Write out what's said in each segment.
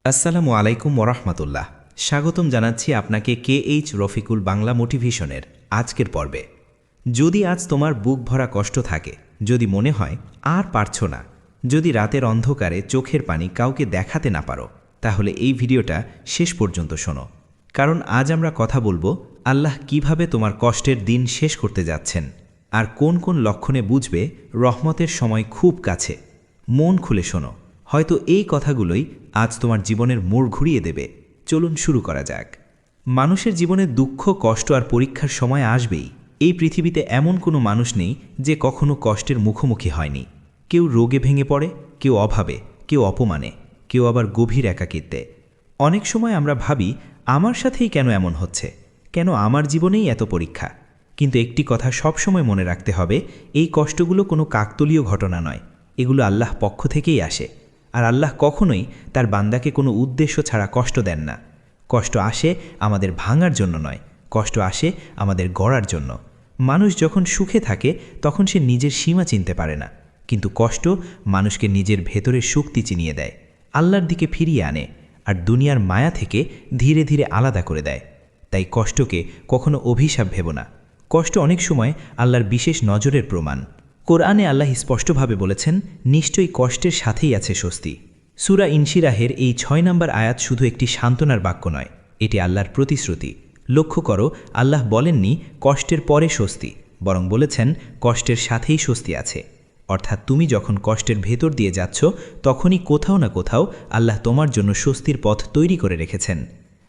আসসালামু আলাইকুম ওরহমতুল্লাহ। স্বাগতম জানাচ্ছি আপনাকে KH রফিকুল বাংলা মোটিভেশনের আজকের পর্বে। যদি আজ তোমার বুক ভরা কষ্ট থাকে, যদি মনে হয় আর পারছো না, যদি রাতের অন্ধকারে চোখের পানি কাউকে দেখাতে না পারো, তাহলে এই ভিডিওটা শেষ পর্যন্ত শোনো। কারণ আজ আমরা কথা বলবো আল্লাহ কিভাবে তোমার কষ্টের দিন শেষ করতে যাচ্ছেন, আর কোন কোন লক্ষণে বুঝবে রহমতের সময় খুব কাছে। মন খুলে শোনো, হয়তো এই কথাগুলোই আজ তোমার জীবনের মোড় ঘুরিয়ে দেবে। চলুন শুরু করা যাক। মানুষের জীবনে দুঃখ, কষ্ট আর পরীক্ষার সময় আসবেই। এই পৃথিবীতে এমন কোনো মানুষ নেই যে কখনো কষ্টের মুখোমুখি হয়নি। কেউ রোগে ভেঙে পড়ে, কেউ অভাবে, কেউ অপমানে, কেউ আবার গভীর একাকিত্বে। অনেক সময় আমরা ভাবি আমার সাথেই কেন এমন হচ্ছে, কেন আমার জীবনেই এত পরীক্ষা। কিন্তু একটি কথা সবসময় মনে রাখতে হবে, এই কষ্টগুলো কোনো কাকতালীয় ঘটনা নয়, এগুলো আল্লাহ পক্ষ থেকেই আসে। আর আল্লাহ কখনোই তার বান্দাকে কোনো উদ্দেশ্য ছাড়া কষ্ট দেন না। কষ্ট আসে আমাদের ভাঙার জন্য নয়, কষ্ট আসে আমাদের গড়ার জন্য। মানুষ যখন সুখে থাকে তখন সে নিজের সীমা চিনতে পারে না, কিন্তু কষ্ট মানুষকে নিজের ভেতরের শক্তি চিনিয়ে দেয়, আল্লাহর দিকে ফিরিয়ে আনে, আর দুনিয়ার মায়া থেকে ধীরে ধীরে আলাদা করে দেয়। তাই কষ্টকে কখনো অভিশাপ ভেবো না, কষ্ট অনেক সময় আল্লাহর বিশেষ নজরের প্রমাণ। কোরআনে আল্লাহ স্পষ্টভাবে বলেছেন, নিশ্চয়ই কষ্টের সাথেই আছে স্বস্তি। সূরা ইনশিরাহের এই ৬ নম্বর আয়াত শুধু একটি সান্ত্বনার বাক্য নয়, এটি আল্লাহর প্রতিশ্রুতি। লক্ষ্য করো, আল্লাহ বলেননি কষ্টের পরে স্বস্তি, বরং বলেছেন কষ্টের সাথেই স্বস্তি আছে। অর্থাৎ তুমি যখন কষ্টের ভেতর দিয়ে যাচ্ছ, তখনই কোথাও না কোথাও আল্লাহ তোমার জন্য স্বস্তির পথ তৈরি করে রেখেছেন।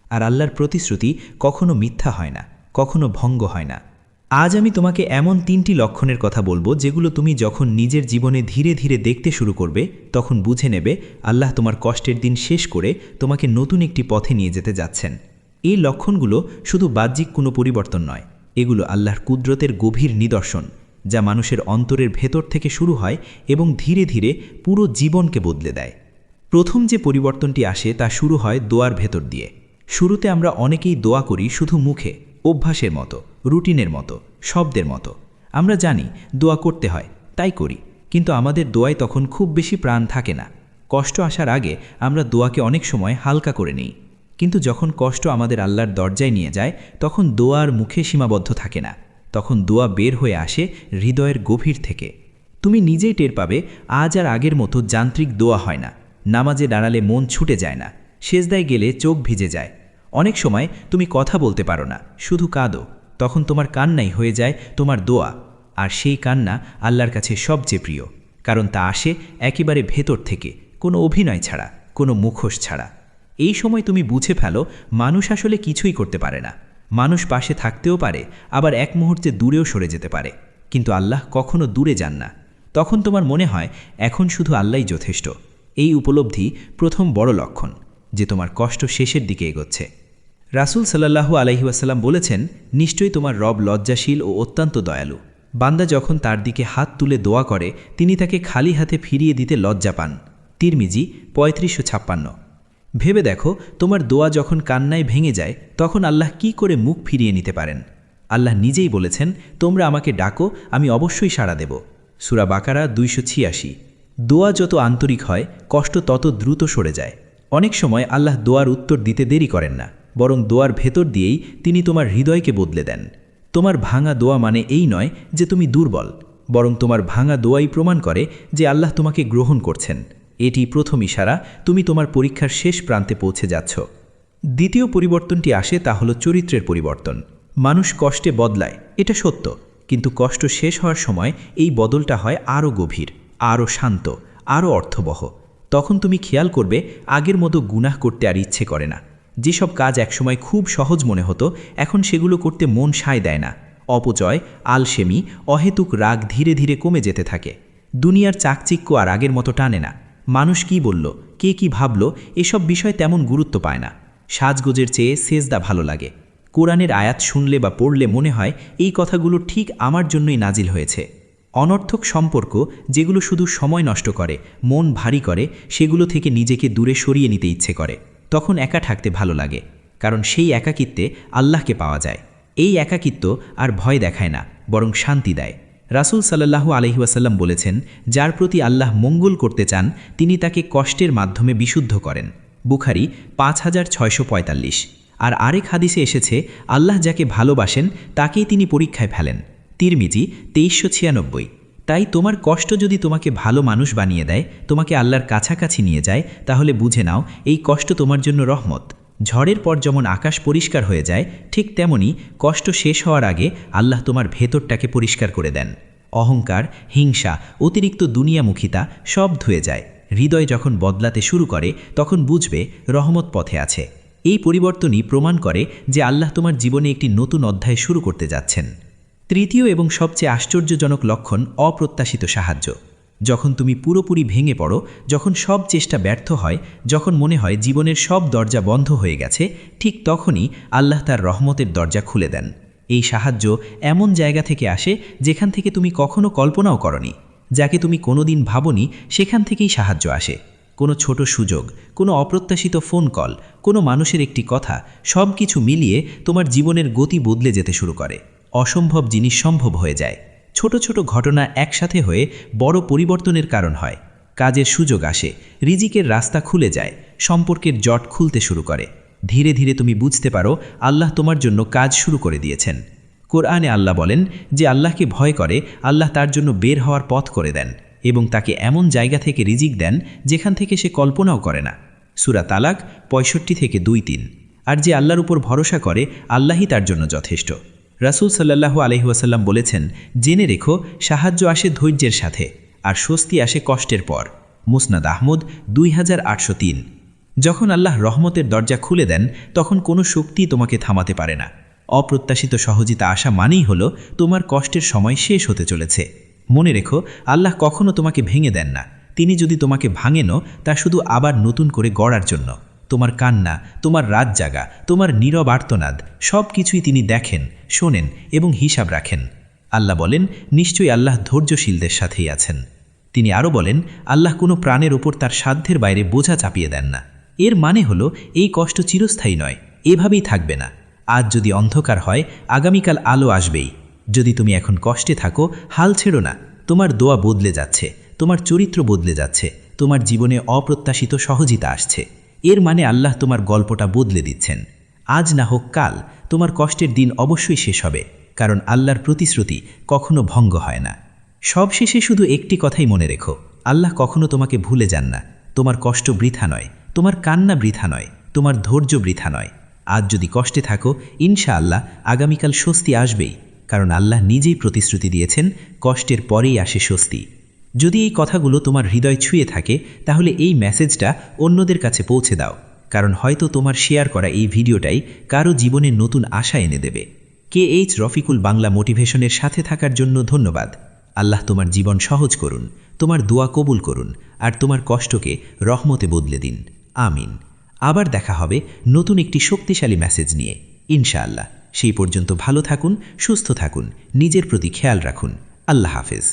আর আল্লাহর প্রতিশ্রুতি কখনো মিথ্যা হয় না, কখনো ভঙ্গ হয় না। আজ আমি তোমাকে এমন ৩টি লক্ষণের কথা বলবো, যেগুলো তুমি যখন নিজের জীবনে ধীরে ধীরে দেখতে শুরু করবে, তখন বুঝে নেবে আল্লাহ তোমার কষ্টের দিন শেষ করে তোমাকে নতুন একটি পথে নিয়ে যেতে যাচ্ছেন। এই লক্ষণগুলো শুধু বাহ্যিক কোনো পরিবর্তন নয়, এগুলো আল্লাহর কুদরতের গভীর নিদর্শন, যা মানুষের অন্তরের ভেতর থেকে শুরু হয় এবং ধীরে ধীরে পুরো জীবনকে বদলে দেয়। প্রথম যে পরিবর্তনটি আসে তা শুরু হয় দোয়ার ভেতর দিয়ে। শুরুতে আমরা অনেকেই দোয়া করি শুধু মুখে, অভ্যাসের মতো, রুটিনের মতো, শব্দের মতো। আমরা জানি দোয়া করতে হয়, তাই করি, কিন্তু আমাদের দোয়ায় তখন খুব বেশি প্রাণ থাকে না। কষ্ট আসার আগে আমরা দোয়াকে অনেক সময় হালকা করে নিই, কিন্তু যখন কষ্ট আমাদের আল্লাহর দরজায় নিয়ে যায়, তখন দোয়ার মুখে সীমাবদ্ধ থাকে না, তখন দোয়া বের হয়ে আসে হৃদয়ের গভীর থেকে। তুমি নিজেই টের পাবে, আজ আর আগের মতো যান্ত্রিক দোয়া হয় না। নামাজে দাঁড়ালে মন ছুটে যায় না, সেজদায় গেলে চোখ ভিজে যায়। অনেক সময় তুমি কথা বলতে পারো না, শুধু কাঁদো, তখন তোমার কান্নাই হয়ে যায় তোমার দোয়া। আর সেই কান্না আল্লাহর কাছে সবচেয়ে প্রিয়, কারণ তা আসে একেবারে ভেতর থেকে, কোনো অভিনয় ছাড়া, কোনো মুখোশ ছাড়া। এই সময় তুমি বুঝে ফেলো, মানুষ আসলে কিছুই করতে পারে না। মানুষ পাশে থাকতেও পারে, আবার এক মুহূর্তে দূরেও সরে যেতে পারে, কিন্তু আল্লাহ কখনো দূরে যান না। তখন তোমার মনে হয় এখন শুধু আল্লাহই যথেষ্ট। এই উপলব্ধি প্রথম বড় লক্ষণ যে তোমার কষ্ট শেষের দিকে এগোচ্ছে। রাসূল সাল্লাল্লাহু আলাইহি ওয়াসাল্লাম বলেছেন, নিশ্চয়ই তোমার রব লজ্জাশীল ও অত্যন্ত দয়ালু। বান্দা যখন তার দিকে হাত তুলে দোয়া করে, তিনি তাকে খালি হাতে ফিরিয়ে দিতে লজ্জা পান। তিরমিজি ৩৫৫৬। ভেবে দেখো, তোমার দোয়া যখন কান্নায় ভেঙে যায়, তখন আল্লাহ কি করে মুখ ফিরিয়ে নিতে পারেন? আল্লাহ নিজেই বলেছেন, তোমরা আমাকে ডাকো, আমি অবশ্যই সাড়া দেব। সূরা বাকারা ২৮৬। দোয়া যত আন্তরিক হয়, কষ্ট তত দ্রুত সরে যায়। অনেক সময় আল্লাহ দোয়ার উত্তর দিতে দেরি করেন না, বরং দোয়ার ভেতর দিয়েই তিনি তোমার হৃদয়কে বদলে দেন। তোমার ভাঙা দোয়া মানে এই নয় যে তুমি দুর্বল, বরং তোমার ভাঙা দোয়াই প্রমাণ করে যে আল্লাহ তোমাকে গ্রহণ করছেন। এটি প্রথম ইশারা, তুমি তোমার পরীক্ষার শেষ প্রান্তে পৌঁছে যাচ্ছ। দ্বিতীয় পরিবর্তনটি আসে, তা হলো চরিত্রের পরিবর্তন। মানুষ কষ্টে বদলায়, এটা সত্য, কিন্তু কষ্ট শেষ হওয়ার সময় এই বদলটা হয় আরও গভীর, আরও শান্ত, আরও অর্থবহ। তখন তুমি খেয়াল করবে, আগের মতো গুনাহ করতে আর ইচ্ছে করে না। যেসব কাজ একসময় খুব সহজ মনে হতো, এখন সেগুলো করতে মন সায় দেয় না। অপচয়, আলসেমি, অহেতুক রাগ ধীরে ধীরে কমে যেতে থাকে। দুনিয়ার চাকচিক্য আর আগের মতো টানে না। মানুষ কি বলল, কে কি ভাবল, এসব বিষয় তেমন গুরুত্ব পায় না। সাজগোজের চেয়ে সেজদা ভালো লাগে। কোরআনের আয়াত শুনলে বা পড়লে মনে হয় এই কথাগুলো ঠিক আমার জন্যই নাজিল হয়েছে। অনর্থক সম্পর্ক, যেগুলো শুধু সময় নষ্ট করে, মন ভারী করে, সেগুলো থেকে নিজেকে দূরে সরিয়ে নিতে ইচ্ছে করে। তখন একা থাকতে ভালো লাগে, কারণ সেই একাকিত্বে আল্লাহকে পাওয়া যায়। এই একাকিত্ব আর ভয় দেখায় না, বরং শান্তি দেয়। রাসূল সাল্লাল্লাহু আলাইহি ওয়াসাল্লাম বলেছেন, যার প্রতি আল্লাহ মঙ্গল করতে চান, তিনি তাকে কষ্টের মাধ্যমে বিশুদ্ধ করেন। বুখারী 5645। আর আরেক হাদিসে এসেছে, আল্লাহ যাকে ভালোবাসেন তাকেই তিনি পরীক্ষায় ফেলেন। তিরমিজি 2396। তাই তোমার কষ্ট যদি তোমাকে ভালো মানুষ বানিয়ে দেয়, তোমাকে আল্লাহর কাছাকাছি নিয়ে যায়, তাহলে বুঝে নাও এই কষ্ট তোমার জন্য রহমত। ঝড়ের পর যেমন আকাশ পরিষ্কার হয়ে যায়, ঠিক তেমনি কষ্ট শেষ হওয়ার আগে আল্লাহ তোমার ভেতরটাকে পরিষ্কার করে দেন। অহংকার, হিংসা, অতিরিক্ত দুনিয়ামুখিতা সব ধুয়ে যায়। হৃদয় যখন বদলাতে শুরু করে তখন বুঝবে রহমত পথে আছে। এই পরিবর্তনই প্রমাণ করে যে আল্লাহ তোমার জীবনে একটি নতুন অধ্যায় শুরু করতে যাচ্ছেন। তৃতীয় এবং সবচেয়ে আশ্চর্যজনক লক্ষণ অপ্রত্যাশিত সাহায্য। যখন তুমি পুরোপুরি ভেঙে পড়ো, যখন সব চেষ্টা ব্যর্থ হয়, যখন মনে হয় জীবনের সব দরজা বন্ধ হয়ে গেছে, ঠিক তখনই আল্লাহ তার রহমতের দরজা খুলে দেন। এই সাহায্য এমন জায়গা থেকে আসে যেখান থেকে তুমি কখনো কল্পনাও করনি। যাকে তুমি কোনোদিন ভাবনি, সেখান থেকেই সাহায্য আসে। কোনো ছোট সুযোগ, কোনো অপ্রত্যাশিত ফোন কল, কোনো মানুষের একটি কথা, সব কিছু মিলিয়ে তোমার জীবনের গতি বদলে যেতে শুরু করে। অসম্ভব জিনিস সম্ভব হয়ে যায়। ছোট ছোট ঘটনা একসাথে হয়ে বড় পরিবর্তনের কারণ হয়। কাজের সুযোগ আসে, রিজিকের রাস্তা খুলে যায়, সম্পর্কের জট খুলতে শুরু করে। ধীরে ধীরে তুমি বুঝতে পারো আল্লাহ তোমার জন্য কাজ শুরু করে দিয়েছেন। কোরআনে আল্লাহ বলেন, যে আল্লাহকে ভয় করে আল্লাহ তার জন্য বের হওয়ার পথ করে দেন এবং তাকে এমন জায়গা থেকে রিজিক দেন যেখান থেকে সে কল্পনাও করে না। সূরা তালাক 65-2-3। আর যে আল্লাহর উপর ভরসা করে আল্লাহই তার জন্য যথেষ্ট। রাসূল সাল্লাল্লাহু আলাইহি ওয়াসাল্লাম বলেছেন, জেনে রেখো সাহায্য আসে ধৈর্যের সাথে আর স্বস্তি আসে কষ্টের পর। মুসনাদ আহমদ 2803। যখন আল্লাহ রহমতের দরজা খুলে দেন তখন কোনো শক্তি তোমাকে থামাতে পারে না। অপ্রত্যাশিত সহযোগিতা আসা মানেই হলো তোমার কষ্টের সময় শেষ হতে চলেছে। মনে রেখো, আল্লাহ কখনো তোমাকে ভেঙে দেন না। তিনি যদি তোমাকে ভাঙেনও, তা শুধু আবার নতুন করে গড়ার জন্য। তোমার কান্না, তোমার রাত জাগা, তোমার নীরব আর্তনাদ সব কিছুই তিনি দেখেন, শোনেন এবং হিসাব রাখেন। আল্লাহ বলেন, নিশ্চয়ই আল্লাহ ধৈর্যশীলদের সাথেই আছেন। তিনি আরও বলেন, আল্লাহ কোনো প্রাণের ওপর তার সাধ্যের বাইরে বোঝা চাপিয়ে দেন না। এর মানে হলো এই কষ্ট চিরস্থায়ী নয়, এভাবেই থাকবে না। আজ যদি অন্ধকার হয়, আগামীকাল আলো আসবেই। যদি তুমি এখন কষ্টে থাকো, হাল ছেড়ো না। তোমার দোয়া বদলে যাচ্ছে, তোমার চরিত্র বদলে যাচ্ছে, তোমার জীবনে অপ্রত্যাশিত সহযোগিতা আসছে। এর মানে আল্লাহ তোমার গল্পটা বদলে দিচ্ছেন। আজ না হোক কাল তোমার কষ্টের দিন অবশ্যই শেষ হবে, কারণ আল্লাহর প্রতিশ্রুতি কখনো ভঙ্গ হয় না। সবশেষে শুধু একটি কথাই মনে রেখো, আল্লাহ কখনো তোমাকে ভুলে যান না। তোমার কষ্ট বৃথা নয়, তোমার কান্না বৃথা নয়, তোমার ধৈর্য বৃথা নয়। আজ যদি কষ্টে থাকো, ইনশাআল্লাহ আগামীকাল স্বস্তি আসবেই, কারণ আল্লাহ নিজেই প্রতিশ্রুতি দিয়েছেন, কষ্টের পরেই আসে স্বস্তি। যদি এই কথাগুলো তোমার হৃদয় ছুঁয়ে থাকে, তাহলে এই মেসেজটা অন্যদের কাছে পৌঁছে দাও, কারণ হয়তো তোমার শেয়ার করা এই ভিডিওটাই কারো জীবনে নতুন আশা এনে দেবে। KH রফিকুল বাংলা মোটিভেশনের সাথে থাকার জন্য ধন্যবাদ। আল্লাহ তোমার জীবন সহজ করুন, তোমার দোয়া কবুল করুন, আর তোমার কষ্টকে রহমতে বদলে দিন। আমিন। আবার দেখা হবে নতুন একটি শক্তিশালী মেসেজ নিয়ে, ইনশাআল্লাহ। সেই পর্যন্ত ভালো থাকুন, সুস্থ থাকুন, নিজের প্রতি খেয়াল রাখুন। আল্লাহ হাফেজ।